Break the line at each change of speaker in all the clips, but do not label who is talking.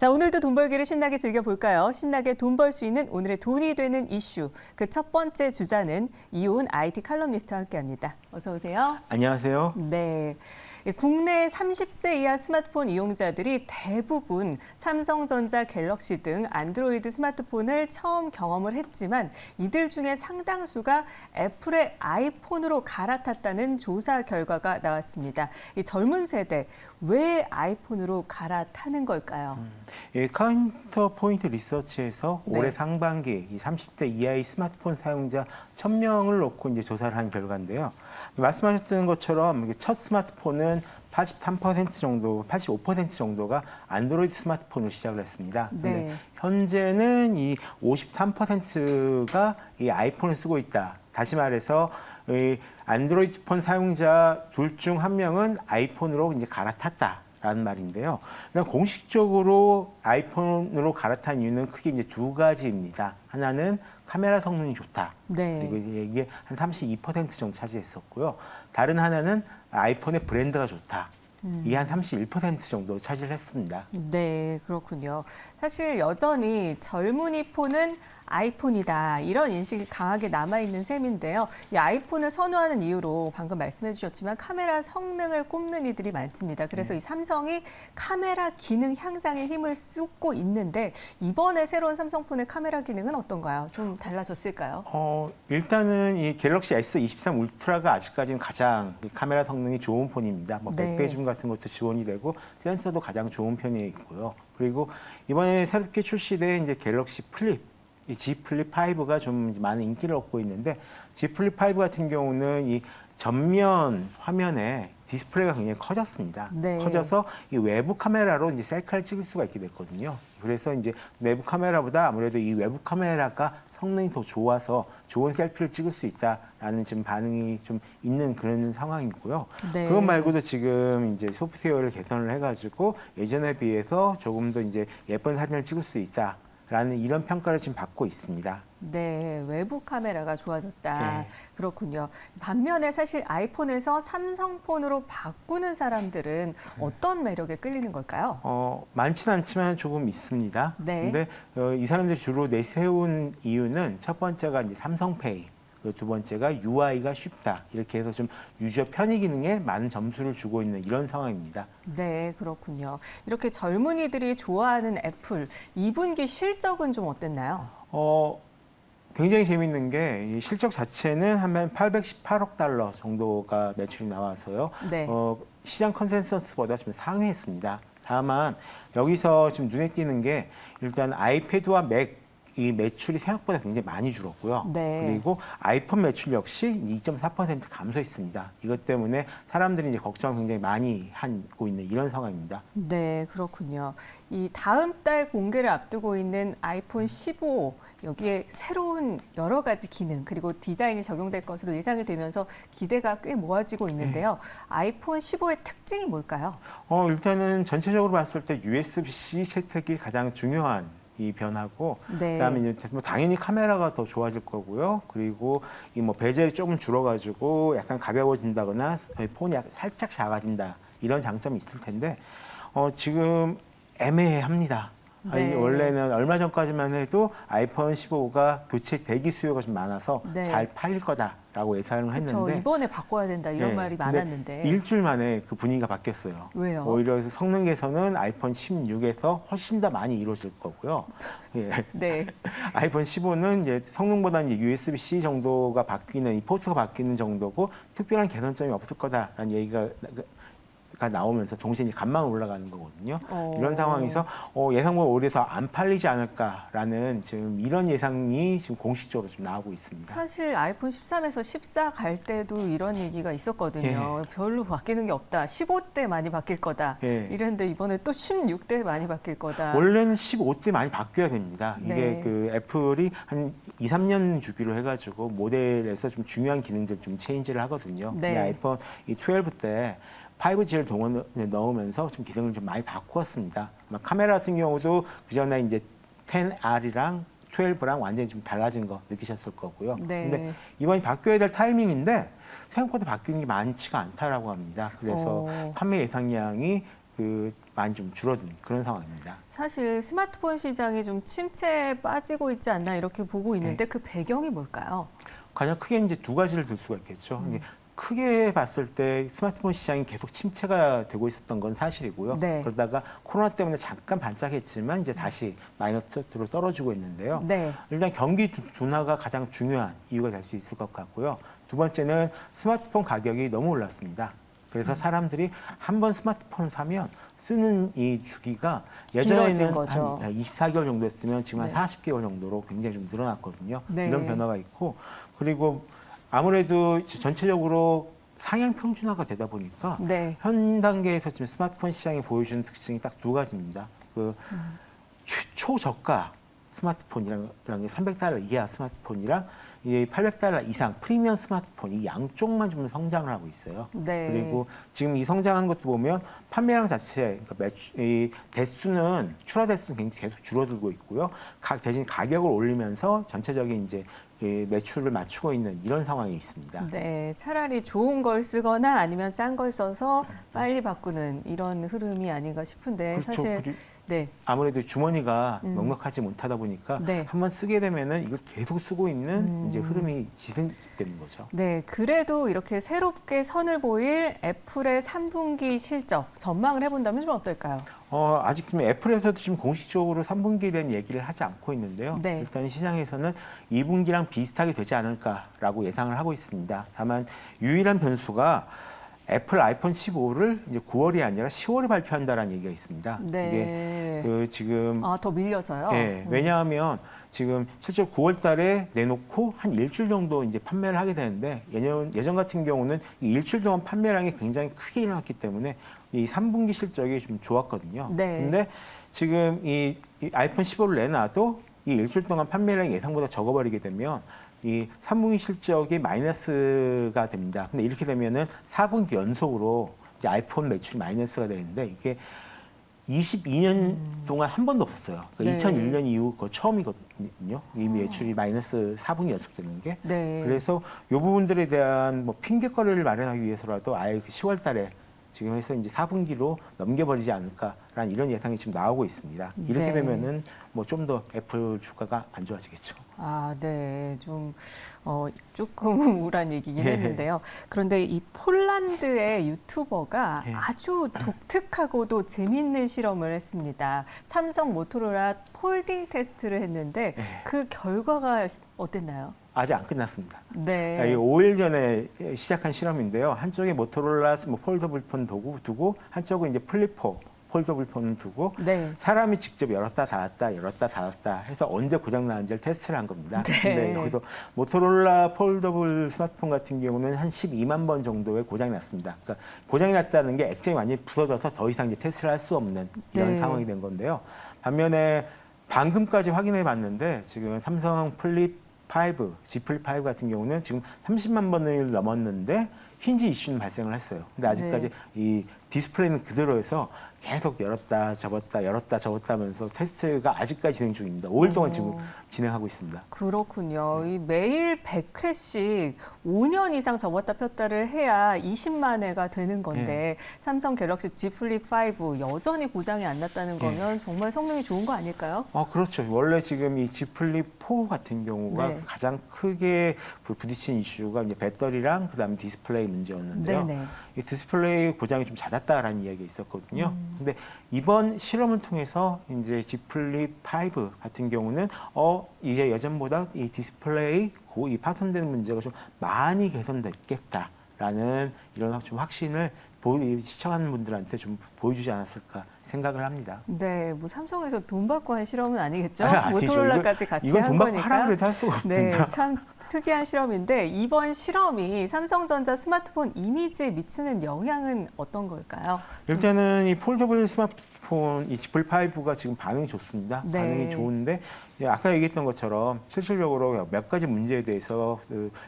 자, 오늘도 돈 벌기를 신나게 즐겨볼까요? 신나게 돈 벌 수 있는 오늘의 돈이 되는 이슈. 그 첫 번째 주자는 이온 IT 칼럼니스트와 함께합니다. 어서 오세요.
안녕하세요.
네. 국내 30세 이하 스마트폰 이용자들이 대부분 삼성전자 갤럭시 등 안드로이드 스마트폰을 처음 경험을 했지만 이들 중에 상당수가 애플의 아이폰으로 갈아탔다는 조사 결과가 나왔습니다. 이 젊은 세대, 왜 아이폰으로 갈아타는 걸까요?
카운터 포인트 리서치에서
네.
올해 상반기 이 30대 이하의 스마트폰 사용자 1,000명을 놓고 이제 조사를 한 결과인데요. 말씀하셨던 것처럼 첫 스마트폰은 83% 정도, 85% 정도가 안드로이드 스마트폰으로 시작을 했습니다.
네.
근데 현재는 이 53%가 이 아이폰을 쓰고 있다. 다시 말해서 이 안드로이드 폰 사용자 둘 중 한 명은 아이폰으로 이제 갈아탔다. 라는 말인데요. 공식적으로 아이폰으로 갈아탄 이유는 크게 이제 두 가지입니다. 하나는 카메라 성능이 좋다.
네.
그리고 이게 한 32% 정도 차지했었고요. 다른 하나는 아이폰의 브랜드가 좋다. 이게 한 31% 정도 차지를 했습니다.
네, 그렇군요. 사실 여전히 젊은이 폰은 아이폰이다, 이런 인식이 강하게 남아있는 셈인데요. 이 아이폰을 선호하는 이유로 방금 말씀해 주셨지만 카메라 성능을 꼽는 이들이 많습니다. 그래서 이 삼성이 카메라 기능 향상에 힘을 쏟고 있는데 이번에 새로운 삼성폰의 카메라 기능은 어떤가요? 좀 달라졌을까요?
일단은 이 갤럭시 S23 울트라가 아직까지는 가장 카메라 성능이 좋은 폰입니다. 뭐
네.
백배 줌 같은 것도 지원이 되고 센서도 가장 좋은 편에 있고요. 그리고 이번에 새롭게 출시된 이제 갤럭시 플립, 이 Z 플립 5가 좀 많은 인기를 얻고 있는데 Z 플립 5 같은 경우는 이 전면 화면에 디스플레이가 굉장히 커졌습니다.
네.
커져서 이 외부 카메라로 이제 셀카를 찍을 수가 있게 됐거든요. 그래서 이제 내부 카메라보다 아무래도 이 외부 카메라가 성능이 더 좋아서 좋은 셀피를 찍을 수 있다라는 지금 반응이 좀 있는 그런 상황이고요.
네.
그것 말고도 지금 이제 소프트웨어를 개선을 해가지고 예전에 비해서 조금 더 이제 예쁜 사진을 찍을 수 있다라는 이런 평가를 지금 받고 있습니다.
네, 외부 카메라가 좋아졌다.
네.
그렇군요. 반면에 사실 아이폰에서 삼성폰으로 바꾸는 사람들은 어떤 매력에 끌리는 걸까요?
많지는 않지만 조금 있습니다.
네.
근데 이 사람들이 주로 내세운 이유는 첫 번째가 이제 삼성페이, 그리고 두 번째가 UI가 쉽다. 이렇게 해서 좀 유저 편의 기능에 많은 점수를 주고 있는 이런 상황입니다.
네, 그렇군요. 이렇게 젊은이들이 좋아하는 애플, 2분기 실적은 좀 어땠나요?
굉장히 재밌는 게 이 실적 자체는 한 818억 달러 정도가 매출이 나와서요.
네.
시장 컨센서스보다 좀 상회했습니다. 다만 여기서 지금 눈에 띄는 게 일단 아이패드와 맥 이 매출이 생각보다 굉장히 많이 줄었고요.
네.
그리고 아이폰 매출 역시 2.4% 감소했습니다. 이것 때문에 사람들이 이제 걱정을 굉장히 많이 하고 있는 이런 상황입니다.
네, 그렇군요. 이 다음 달 공개를 앞두고 있는 아이폰 15, 여기에 새로운 여러 가지 기능 그리고 디자인이 적용될 것으로 예상이 되면서 기대가 꽤 모아지고 있는데요. 아이폰 15의 특징이 뭘까요?
일단은 전체적으로 봤을 때 USB-C 채택이 가장 중요한 이 변화고,
네.
그다음에 이제 뭐 당연히 카메라가 더 좋아질 거고요. 그리고 이 뭐 베젤이 조금 줄어가지고 약간 가벼워진다거나 폰이 살짝 작아진다 이런 장점이 있을 텐데 지금 애매합니다.
네.
원래는 얼마 전까지만 해도 아이폰 15가 교체 대기 수요가 좀 많아서
네.
잘 팔릴 거다라고 예상을
그렇죠.
했는데
이번에 바꿔야 된다 이런
네,
말이
근데
많았는데.
일주일 만에 그 분위기가 바뀌었어요.
왜요?
오히려 성능 개선은 아이폰 16에서 훨씬 더 많이 이루어질 거고요. 예.
네.
아이폰 15는 이제 성능보다 이제 USB-C 정도가 바뀌는 이 포트가 바뀌는 정도고 특별한 개선점이 없을 거다라는 얘기가 나오면서 동시에 간만 올라가는 거거든요. 이런 상황에서 예상보다 오히려 더 안 팔리지 않을까라는 지금 이런 예상이 지금 공식적으로 좀 나오고 있습니다.
사실 아이폰 13에서 14 갈 때도 이런 얘기가 있었거든요. 별로 바뀌는 게 없다. 15대 많이 바뀔 거다.
예.
이랬는데 이번에 또 16대 많이 바뀔 거다.
원래는 15대 많이 바뀌어야 됩니다. 이게
네.
그 애플이 한 2, 3년 주기로 해가지고 모델에서 좀 중요한 기능들 좀 체인지를 하거든요.
네.
근데 아이폰 이 12 때 5G를 넣으면서 좀 기능을 좀 많이 바꾸었습니다. 카메라 같은 경우도 그 전에 이제 10R이랑 12랑 완전히 좀 달라진 거 느끼셨을 거고요.
네.
근데 이번에 바뀌어야 될 타이밍인데 생각보다 바뀌는 게 많지가 않다라고 합니다. 그래서 판매 예상량이 그 많이 좀 줄어든 그런 상황입니다.
사실 스마트폰 시장이 좀 침체에 빠지고 있지 않나 이렇게 보고 있는데 그 배경이 뭘까요?
가장 크게 이제 두 가지를 들 수가 있겠죠. 이게 크게 봤을 때 스마트폰 시장이 계속 침체가 되고 있었던 건 사실이고요.
네.
그러다가 코로나 때문에 잠깐 반짝했지만 이제 다시 마이너스로 떨어지고 있는데요.
네.
일단 경기 둔화가 가장 중요한 이유가 될 수 있을 것 같고요. 두 번째는 스마트폰 가격이 너무 올랐습니다. 그래서 사람들이 한 번 스마트폰 사면 쓰는 이 주기가
길어진
예전에는
거죠.
한 24개월 정도 했으면 지금
네.
한 40개월 정도로 굉장히 좀 늘어났거든요.
네.
이런 변화가 있고 그리고 아무래도 전체적으로 상향 평준화가 되다 보니까
네.
현 단계에서 지금 스마트폰 시장이 보여주는 특징이 딱 두 가지입니다. 그 초저가 스마트폰이라는 게 $300 이하 스마트폰이랑 이 $800 이상 프리미엄 스마트폰 이 양쪽만 좀 성장을 하고 있어요.
네.
그리고 지금 이 성장한 것도 보면 판매량 자체, 그러니까 이 대수는 출하 대수는 굉장히 계속 줄어들고 있고요. 대신 가격을 올리면서 전체적인 이제 이 매출을 맞추고 있는 이런 상황이 있습니다.
네, 차라리 좋은 걸 쓰거나 아니면 싼 걸 써서 빨리 바꾸는 이런 흐름이 아닌가 싶은데
그렇죠.
사실 네,
아무래도 주머니가 넉넉하지 못하다 보니까
네.
한번 쓰게 되면은 이걸 계속 쓰고 있는 이제 흐름이 지속되는 거죠.
네, 그래도 이렇게 새롭게 선을 보일 애플의 3분기 실적 전망을 해본다면 좀 어떨까요?
아직 지금 애플에서도 지금 공식적으로 3분기에 대한 얘기를 하지 않고 있는데요.
네.
일단 시장에서는 2분기랑 비슷하게 되지 않을까라고 예상을 하고 있습니다. 다만 유일한 변수가 애플 아이폰 15를 이제 9월이 아니라 10월에 발표한다라는 얘기가 있습니다.
네.
이게 지금
더 밀려서요.
예, 왜냐하면 지금 실제로 9월 달에 내놓고 한 일주일 정도 이제 판매를 하게 되는데 예전 같은 경우는 이 일주일 동안 판매량이 굉장히 크게 일어났기 때문에 이 3분기 실적이 좀 좋았거든요.
네.
근데 지금 이 아이폰 15를 내놔도 이 일주일 동안 판매량이 예상보다 적어버리게 되면 이 3분기 실적이 마이너스가 됩니다. 근데 이렇게 되면은 4분기 연속으로 이제 아이폰 매출이 마이너스가 되는데 이게 22년 동안 한 번도 없었어요. 그러니까
네.
2001년 이후 그 처음이거든요. 이 매출이 마이너스 4분기 연속되는 게.
네.
그래서 이 부분들에 대한 뭐 핑계거리를 마련하기 위해서라도 아예 10월 달에 지금 해서 이제 4분기로 넘겨버리지 않을까라는 이런 예상이 지금 나오고 있습니다. 이렇게
네.
되면은 뭐 좀 더 애플 주가가 안 좋아지겠죠.
네. 조금 우울한 얘기긴 했는데요. 그런데 이 폴란드의 유튜버가
예.
아주 독특하고도 재밌는 실험을 했습니다. 삼성 모토로라 폴딩 테스트를 했는데 그 결과가 어땠나요?
아직 안 끝났습니다.
네.
이 5일 전에 시작한 실험인데요. 한쪽에 모토로라 뭐 폴더블 폰 두고 한쪽은 이제 플립4 폴더블 폰을 두고
네.
사람이 직접 열었다 닫았다 해서 언제 고장 나는지를 테스트를 한 겁니다.
네.
근데 여기서 모토로라 폴더블 스마트폰 같은 경우는 한 12만 번 정도의 고장이 났습니다. 그러니까 고장이 났다는 게 액정이 완전히 부서져서 더 이상 이제 테스트를 할 수 없는 이런
네.
상황이 된 건데요. 반면에 방금까지 확인해 봤는데 지금 삼성 플립 5, Z 플립 5 같은 경우는 지금 30만 번을 넘었는데 힌지 이슈는 발생을 했어요. 근데 아직까지 이 디스플레이는 그대로여서 계속 열었다 접었다 하면서 테스트가 아직까지 진행 중입니다. 5일 동안 지금 진행하고 있습니다.
그렇군요. 이 매일 100회씩 5년 이상 접었다 폈다를 해야 20만 회가 되는 건데 삼성 갤럭시 Z 플립 5 여전히 고장이 안 났다는 거면 정말 성능이 좋은 거 아닐까요?
그렇죠. 원래 지금 이 Z 플립 4 같은 경우가
네.
가장 크게 부딪힌 이슈가 이제 배터리랑 그다음에 디스플레이 문제였는데요.
네네.
이 디스플레이 고장이 좀 잦았다라는 이야기가 있었거든요. 근데 이번 실험을 통해서 이제 Z 플립 5 같은 경우는 이제 예전보다 이 디스플레이 이 파손되는 문제가 좀 많이 개선됐겠다라는 이런 좀 확신을 시청하는 분들한테 좀 보여주지 않았을까 생각을 합니다.
네, 뭐 삼성에서 돈 받고 한 실험은 아니겠죠?
아니죠.
모토로라까지 같이
이건
한
돈 받고
거니까.
하라 그래도 할 수가 없습니다.
네, 참 특이한 실험인데 이번 실험이 삼성전자 스마트폰 이미지에 미치는 영향은 어떤 걸까요?
일단은 이 폴더블 스마트폰 이 Z 플립 5가 지금 반응이 좋습니다.
네.
반응이 좋은데 아까 얘기했던 것처럼 실질적으로 몇 가지 문제에 대해서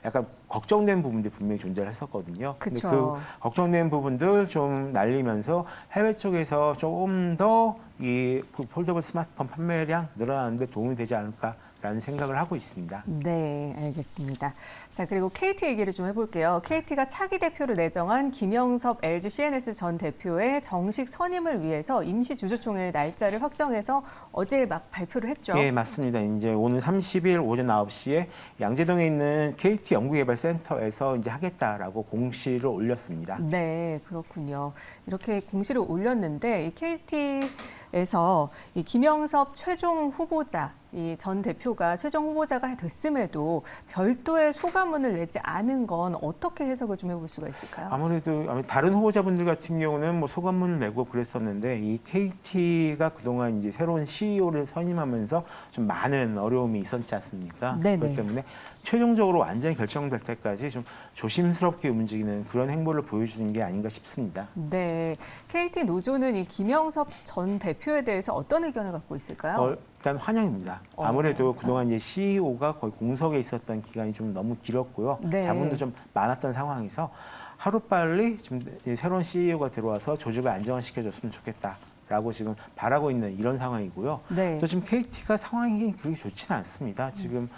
약간 걱정된 부분들이 분명히 존재를 했었거든요. 근데
그쵸.
그 걱정된 부분들 좀 날리면서 해외 쪽에서 조금 더 이 폴더블 스마트폰 판매량 늘어나는데 도움이 되지 않을까라는 라는 생각을 하고 있습니다.
네, 알겠습니다. 자, 그리고 KT 얘기를 좀 해볼게요. KT가 차기 대표를 내정한 김영섭 LG CNS 전 대표의 정식 선임을 위해서 임시 주주총회 날짜를 확정해서 어제 막 발표를 했죠.
예, 맞습니다. 이제 오늘 30일 오전 9시에 양재동에 있는 KT 연구개발센터에서 이제 하겠다라고 공시를 올렸습니다.
네, 그렇군요. 이렇게 공시를 올렸는데 이 KT에서 이 김영섭 최종 후보자, 이 전 대표가 최종 후보자가 됐음에도 별도의 소감문을 내지 않은 건 어떻게 해석을 좀 해볼 수가 있을까요?
아무래도 다른 후보자분들 같은 경우는 뭐 소감문을 내고 그랬었는데 이 KT가 그동안 이제 새로운 CEO를 선임하면서 좀 많은 어려움이 있었지 않습니까?
네네.
그렇기 때문에 최종적으로 완전히 결정될 때까지 좀 조심스럽게 움직이는 그런 행보를 보여주는 게 아닌가 싶습니다.
네, KT 노조는 이 김영섭 전 대표에 대해서 어떤 의견을 갖고 있을까요?
일단 환영입니다. 아무래도 그동안 이제 CEO가 거의 공석에 있었던 기간이 좀 너무 길었고요.
네.
자본도 좀 많았던 상황에서 하루빨리 좀 새로운 CEO가 들어와서 조직을 안정화시켜줬으면 좋겠다라고 지금 바라고 있는 이런 상황이고요.
네.
또 지금 KT가 상황이 그렇게 좋지는 않습니다. 지금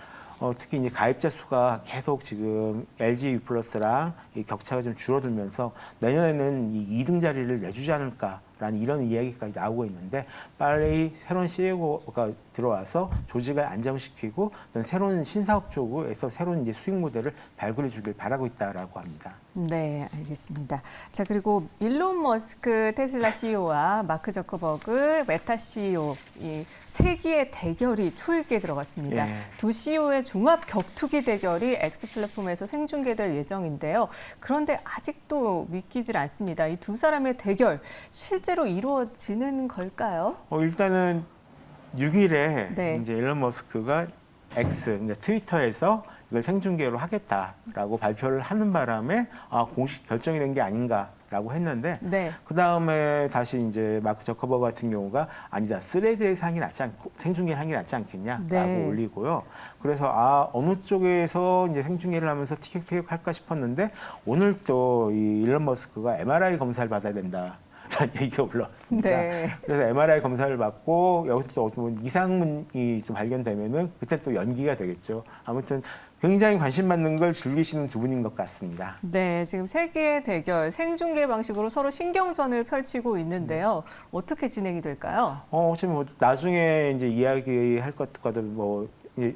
특히 이제 가입자 수가 계속 지금 LG U+랑 이 격차가 좀 줄어들면서 내년에는 이 2등 자리를 내주지 않을까라는 이런 이야기까지 나오고 있는데 빨리 새로운 CEO가 들어와서 조직을 안정시키고 새로운 신사업 쪽에서 새로운 이제 수익 모델을 발굴해 주길 바라고 있다라고 합니다.
네, 알겠습니다. 자, 그리고 일론 머스크 테슬라 CEO와 마크 저커버그 메타 CEO 이 세기의 대결이 초읽기에 들어갔습니다.
예.
두 CEO의 종합 격투기 대결이 X 플랫폼에서 생중계될 예정인데요. 그런데 아직도 믿기질 않습니다. 이 두 사람의 대결 실제로 이루어지는 걸까요?
일단은 6일에
네.
이제 일론 머스크가 그러니까 트위터에서 이걸 생중계로 하겠다라고 발표를 하는 바람에 공식 결정이 된 게 아닌가라고 했는데
네.
그 다음에 다시 이제 마크 저커버그 같은 경우가 아니다 스레드에서 하는 게 낫지 않고 생중계를 하는 게 낫지 않겠냐라고
네.
올리고요. 그래서 어느 쪽에서 이제 생중계를 하면서 티격태격할까 싶었는데 오늘 또 이 일론 머스크가 MRI 검사를 받아야 된다. 라는 얘기가 올라왔습니다.
네.
그래서 MRI 검사를 받고 여기서 또 어떤 이상문이 좀 발견되면은 그때 또 연기가 되겠죠. 아무튼 굉장히 관심 받는 걸 즐기시는 두 분인 것 같습니다.
네, 지금 세계의 대결 생중계 방식으로 서로 신경전을 펼치고 있는데요. 어떻게 진행이 될까요?
지금 뭐 나중에 이제 이야기할 것과도 뭐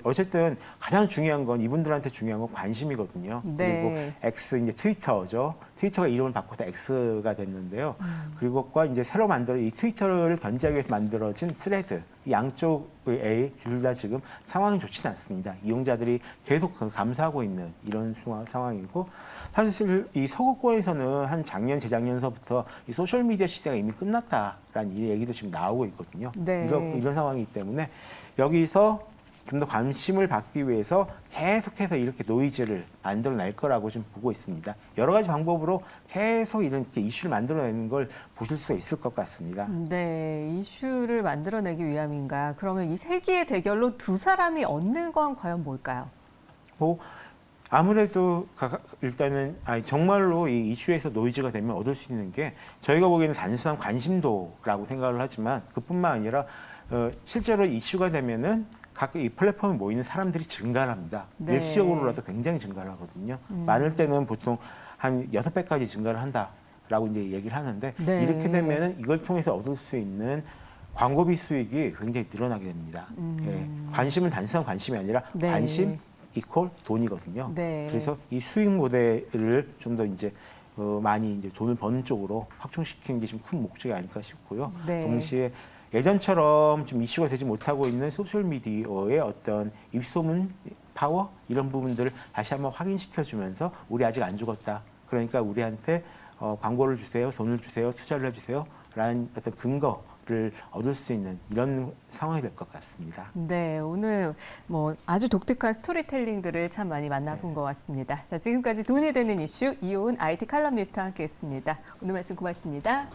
어쨌든 가장 중요한 건 이분들한테 중요한 건 관심이거든요.
네.
그리고 X 이제 트위터죠. 트위터가 이름을 바꿔서 X가 됐는데요. 그리고과 이제 새로 이 트위터를 견제하기 위해서 만들어진 스레드 이 양쪽의 둘 다 지금 상황이 좋지는 않습니다. 이용자들이 계속 감소하고 있는 이런 상황이고 사실 이 서구권에서는 한 작년 재작년서부터 이 소셜 미디어 시대가 이미 끝났다라는 이 얘기도 지금 나오고 있거든요.
네.
이런 상황이기 때문에 여기서 좀 더 관심을 받기 위해서 계속해서 이렇게 노이즈를 만들어낼 거라고 좀 보고 있습니다. 여러 가지 방법으로 계속 이렇게 이슈를 만들어내는 걸 보실 수 있을 것 같습니다.
네, 이슈를 만들어내기 위함인가? 그러면 이 세기의 대결로 두 사람이 얻는 건 과연 뭘까요?
아무래도 일단은 정말로 이 이슈에서 노이즈가 되면 얻을 수 있는 게 저희가 보기에는 단순한 관심도라고 생각을 하지만 그뿐만 아니라 실제로 이슈가 되면은 각 이 플랫폼에 모이는 사람들이 증가를 합니다.
네.
일시적으로라도 굉장히 증가를 하거든요. 많을 때는 보통 한 6배까지 증가를 한다라고 이제 얘기를 하는데
네.
이렇게 되면은 이걸 통해서 얻을 수 있는 광고비 수익이 굉장히 늘어나게 됩니다. 예, 관심은 단순한 관심이 아니라
네.
관심 이퀄 돈이거든요.
네.
그래서 이 수익 모델을 좀 더 이제 많이 이제 돈을 버는 쪽으로 확충시키는 게 좀 큰 목적이 아닐까 싶고요.
네.
동시에 예전처럼 좀 이슈가 되지 못하고 있는 소셜미디어의 어떤 입소문, 파워 이런 부분들을 다시 한번 확인시켜주면서 우리 아직 안 죽었다. 그러니까 우리한테 광고를 주세요, 돈을 주세요, 투자를 해주세요. 라는 어떤 근거를 얻을 수 있는 이런 상황이 될 것 같습니다.
네, 오늘 뭐 아주 독특한 스토리텔링들을 참 많이 만나본 것 같습니다. 자, 지금까지 돈이 되는 이슈 이효은 IT 칼럼니스트와 함께했습니다. 오늘 말씀 고맙습니다.